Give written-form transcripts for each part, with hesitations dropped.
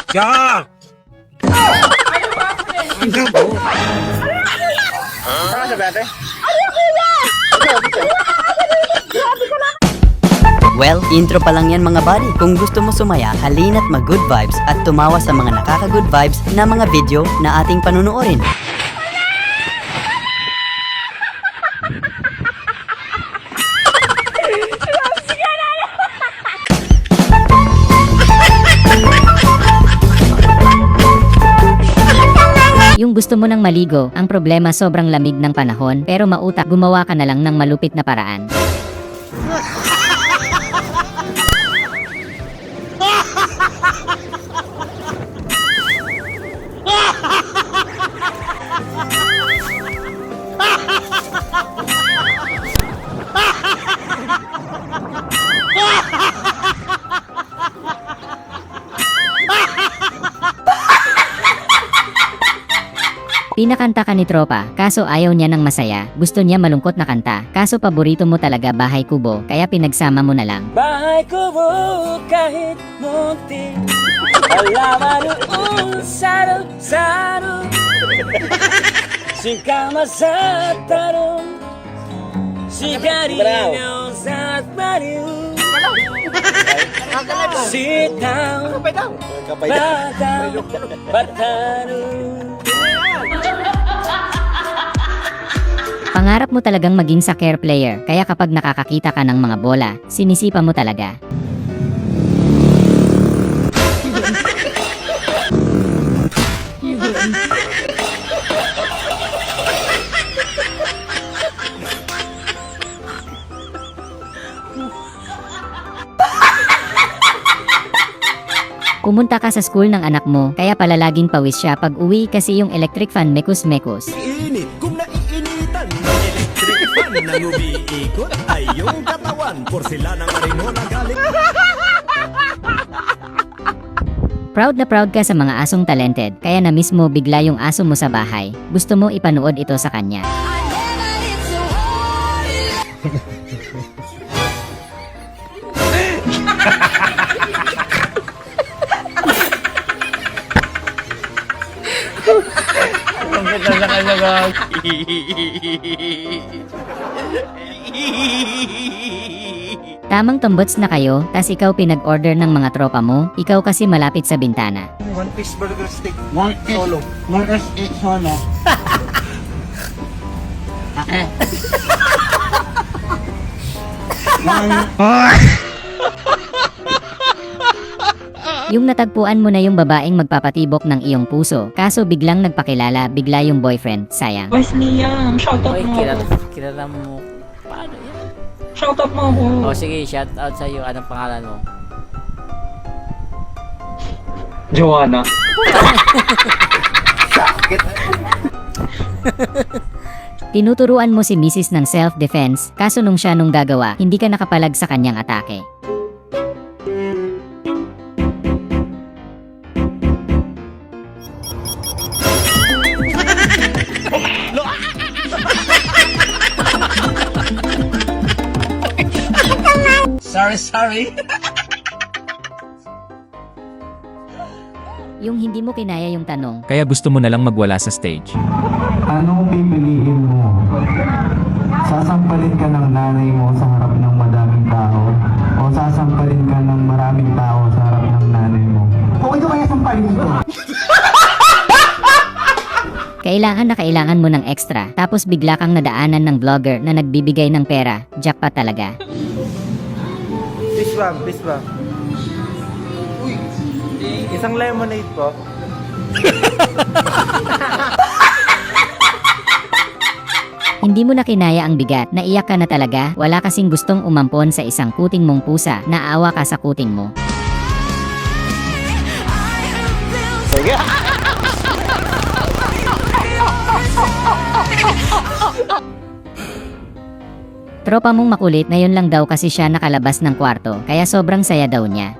Siya! Well, intro pa lang yan mga buddy. Kung gusto mo sumaya, halina't mag-good vibes at tumawa sa mga nakaka-good vibes na mga video na ating panunuorin. Yung gusto mo nang maligo, ang problema sobrang lamig ng panahon, pero mautak, gumawa ka na lang ng malupit na paraan. Pinakanta ka ni tropa, kaso ayaw niya ng masaya, gusto niya malungkot na kanta, kaso paborito mo talaga Bahay Kubo, kaya pinagsama mo na lang. Bahay kubo kahit munti, alaman noon saro-saro, singkama sa tarong, sigarilyo sa baliw, sitaw, batang, batano. Pangarap mo talagang maging soccer player, kaya kapag nakakakita ka ng mga bola, sinisipa mo talaga. Pumunta ka sa school ng anak mo, kaya pala laging pawis siya pag uwi kasi yung electric fan mekos-mekos. Init kung naiinitan ng electric fan na umiikot ay yung katawan porcelana marino na galing. Proud na proud ka sa mga asong talented, kaya na-miss mo bigla yung aso mo sa bahay. Gusto mo ipanood ito sa kanya. Ang ganda sa kanya ba? Tamang tombots na kayo, tas ikaw pinag-order ng mga tropa mo, ikaw kasi malapit sa bintana. One piece burger stick. Solo. Burgers eat solo. Yung natagpuan mo na yung babaeng magpapatibok ng iyong puso, kaso biglang nagpakilala, bigla yung boyfriend, sayang. Wes Liam, shoutout Oy, mo ako. kilala mo. Paano yan? Shoutout mo ako. O sige, shout out sa'yo. Anong pangalan mo? Joanna. Tinuturuan mo si Mrs. ng self-defense, kaso nung siya nung gagawa, hindi ka nakapalag sa kanyang atake. Sorry. Yung hindi mo kinaya yung tanong, Kaya gusto mo na lang magwala sa stage. Anong pipiliin mo? Sasampalin ka ng nanay mo sa harap ng madaming tao o sasampalin ka ng maraming tao sa harap ng nanay mo? O ito kaya sampalin ito? kailangan mo ng extra, tapos bigla kang nadaanan ng vlogger na nagbibigay ng pera, jackpot talaga. Fish bang. Uy, isang lemonade po. Hindi mo na kinaya ang bigat, naiyak ka na talaga, wala kasing gustong umampon sa isang kuting mong pusa, naawa ka sa kuting mo. Tropa mong makulit na yun lang daw kasi siya nakalabas ng kwarto, kaya sobrang saya daw niya.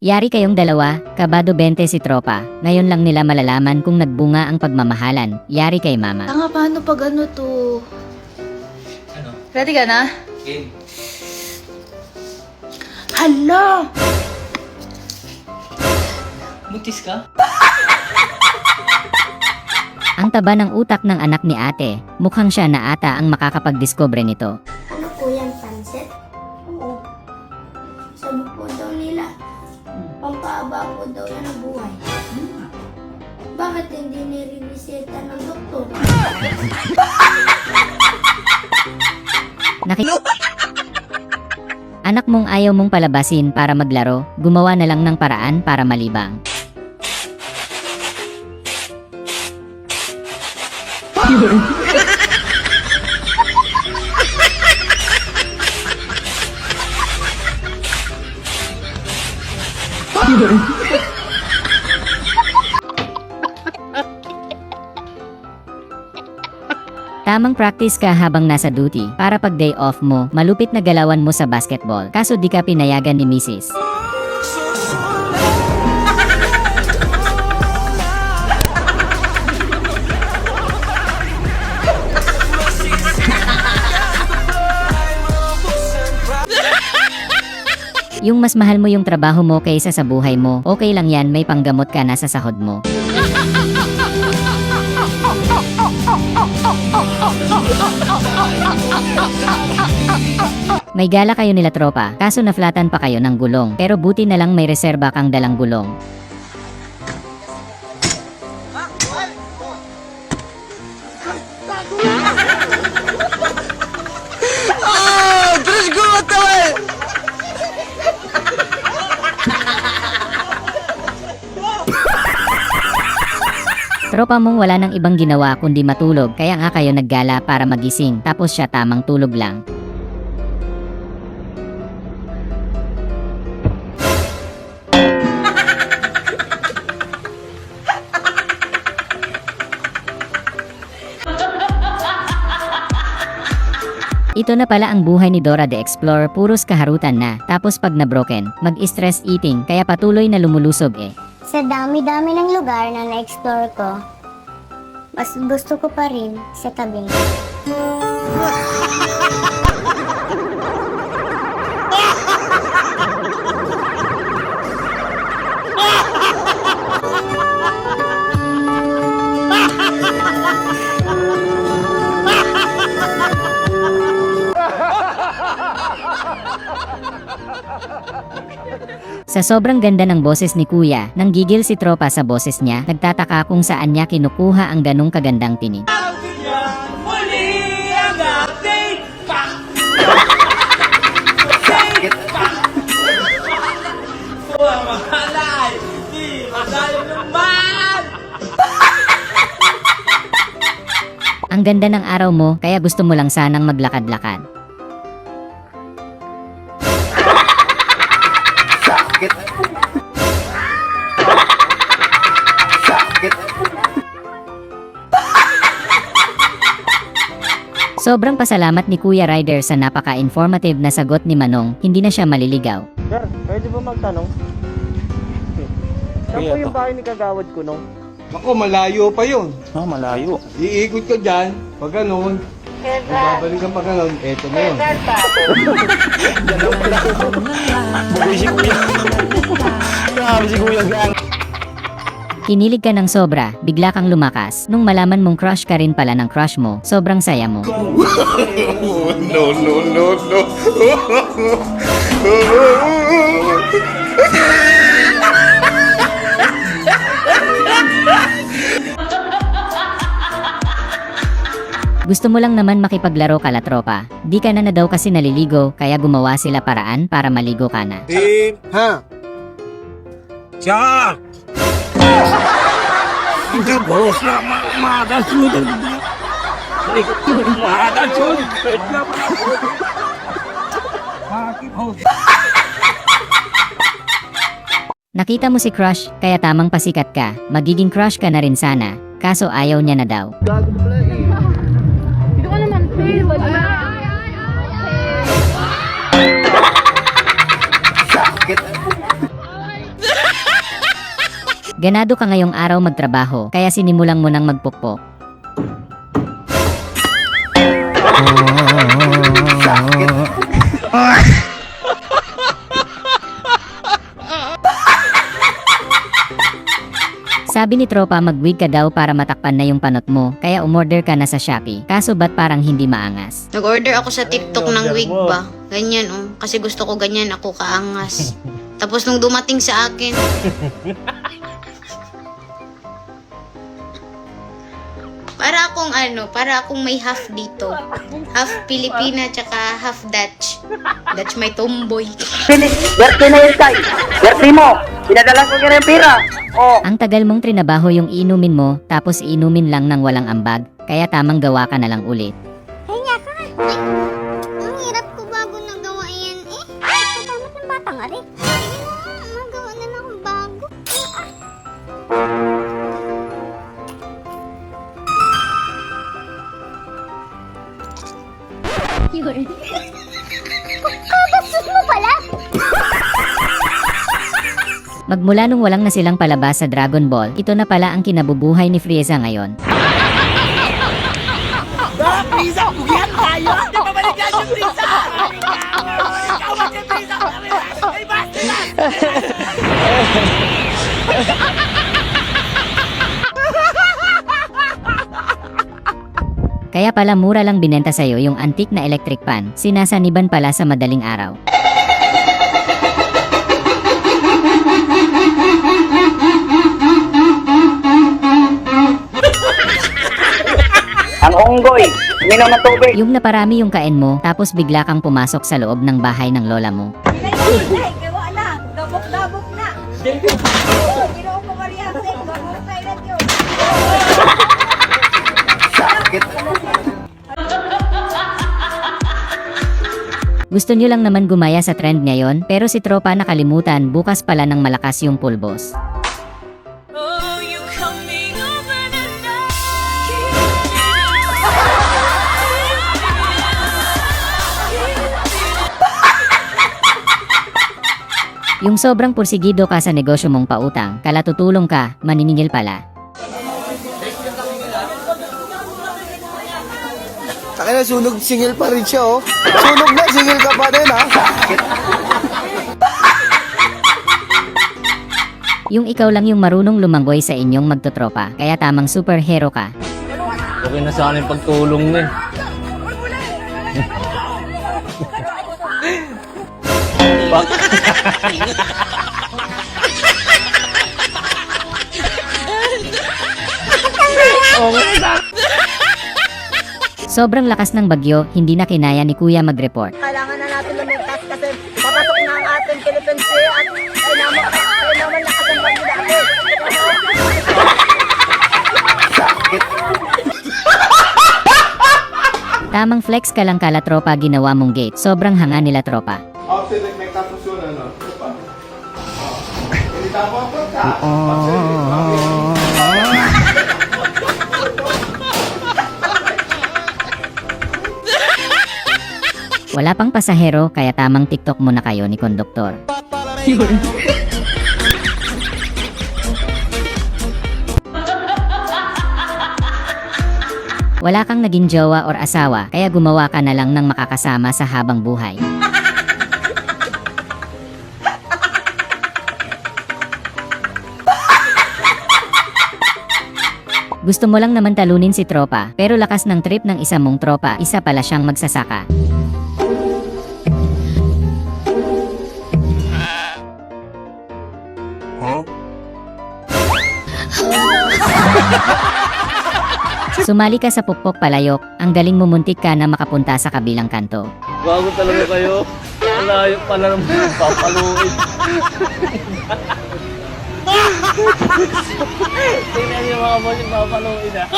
Yari kayong dalawa, kabado 20 si tropa. Ngayon lang nila malalaman kung nagbunga ang pagmamahalan. Yari kay mama. Tanga, paano pag ano to? Ano? Ready ka na? Game. Hala! Mutis ka? Ang taba ng utak ng anak ni ate. Mukhang siya na ata ang makakapag-discover nito. Ano po yan, pansit? Oo. Sabi po daw nila, pampaaba po daw yan ang buhay. Bakit hindi nire-reseta ng doktor? Anak mong ayaw mong palabasin para maglaro, gumawa na lang ng paraan para malibang. Tamang practice ka habang nasa duty para pag day off mo, malupit na galawan mo sa basketball. Kaso di ka pinayagan ni Mrs. Yung mas mahal mo yung trabaho mo kaysa sa buhay mo, okay lang yan, may panggamot ka na sa sahod mo. May gala kayo nila tropa, kaso naflatan pa kayo ng gulong. Pero buti na lang may reserba kang dalang gulong. Tropa mong wala nang ibang ginawa kundi matulog, kaya nga kayo naggala para magising, tapos siya tamang tulog lang. Ito na pala ang buhay ni Dora the Explorer, puros kaharutan na, tapos pag na-broken, mag-stress eating, kaya patuloy na lumulusog eh. Sa dami-dami ng lugar na na-explore ko, mas gusto ko pa rin sa tabi. Sa sobrang ganda ng boses ni Kuya, nanggigil si tropa sa boses niya, nagtataka kung saan niya kinukuha ang ganong kagandang tinig. Ang ganda ng araw mo, kaya gusto mo lang sanang maglakad-lakad. Sobrang pasalamat ni Kuya Ryder sa napaka-informative na sagot ni Manong, hindi na siya maliligaw. Sir, pwede ba magtanong? Saan po yung bahay ni Kagawad Kunong? Ako, malayo pa yun. Ah, malayo. Iikot ka dyan, pag ganun. Babalik ka pag ganun, eto na yun. Kinilig ka ng sobra, bigla kang lumakas. Nung malaman mong crush ka rin pala ng crush mo, sobrang saya mo. Gusto mo lang naman makipaglaro kala tropa. Di ka na daw kasi naliligo, kaya gumawa sila paraan para maligo ka na. Ha? Siya! Boss na, madansun. Madansun. Nakita mo si crush, kaya tamang pasikat ka. Magiging crush ka na rin sana. Kaso ayaw niya na daw. Dito ka naman, Phil. Ganado ka ngayong araw magtrabaho, kaya sinimulang mo nang magpukpok. Sabi ni Tropa mag-wig ka daw para matakpan na yung panot mo, kaya umorder ka na sa Shopee. Kaso ba't parang hindi maangas? Nag-order ako sa TikTok ng wig ba? Ganyan kasi gusto ko ganyan ako kaangas. Tapos nung dumating sa akin, para akong may half dito. Half Pilipina tsaka half Dutch. Dutch may tomboy. Birthday na yun, Tay. Birthday mo. Pinadala ko kaya yung pera. Ang tagal mong trinabaho yung inumin mo, tapos inumin lang ng walang ambag, kaya tamang gawa ka na lang ulit. Ang hirap ko bago nagawa yan eh. Katamot ng batang ari. Magawa na lang akong bago. Yun. Kabastos mo pala! Magmula nung walang na silang palabas sa Dragon Ball, ito na pala ang kinabubuhay ni Frieza ngayon. Kaya pala mura lang binenta sa'yo yung antique na electric pan, sinasaniban pala sa madaling araw. Ang unggoy, minom ng tubig. Yung naparami yung kain mo, tapos bigla kang pumasok sa loob ng bahay ng lola mo. Gusto nyo lang naman gumaya sa trend ngayon, pero si Tropa nakalimutan, bukas pala ng malakas yung pulbos. Yung sobrang pursigido ka sa negosyo mong pautang, kala tutulong ka, maniningil pala. Taka na, sunog singil pa rin siya, oh. Sunog na, singil ka pa din, ha? Yung ikaw lang yung marunong lumanggoy sa inyong magtotropa, kaya tamang superhero ka. Okay na sana yung pagtulong na eh. Sobrang lakas ng bagyo, hindi na kinaya ni Kuya mag-report. Kailangan na natin lumitas kasi papasok na ang ating Philippine Sea at kailangan lakas ang bagyo natin. Tamang flex ka lang kala Tropa ginawa mong gate, sobrang hanga nila Tropa. Outside, like, may tapos yun, ano? Ito pa. Hindi tama ako, Wala pang pasahero, kaya tamang TikTok muna kayo ni konduktor. Wala kang naging jowa or asawa, kaya gumawa ka na lang ng makakasama sa habang buhay. Gusto mo lang naman talunin si Tropa, pero lakas ng trip ng isa mong tropa, isa pala siyang magsasaka. Sumali ka sa Pukpok Palayok, ang galing mo muntik ka na makapunta sa kabilang kanto. Bago talaga kayo. Malayo pala naman papaluin. Tingnan niyo mga boss yung papaluin ah.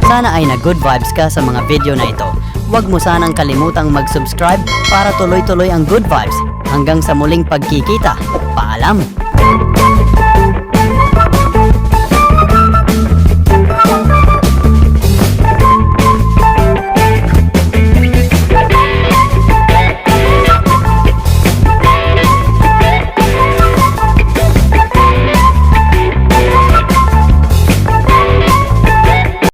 Sana ay na-good vibes ka sa mga video na ito. Huwag mo sanang kalimutang mag-subscribe para tuloy-tuloy ang good vibes. Hanggang sa muling pagkikita. Paalam!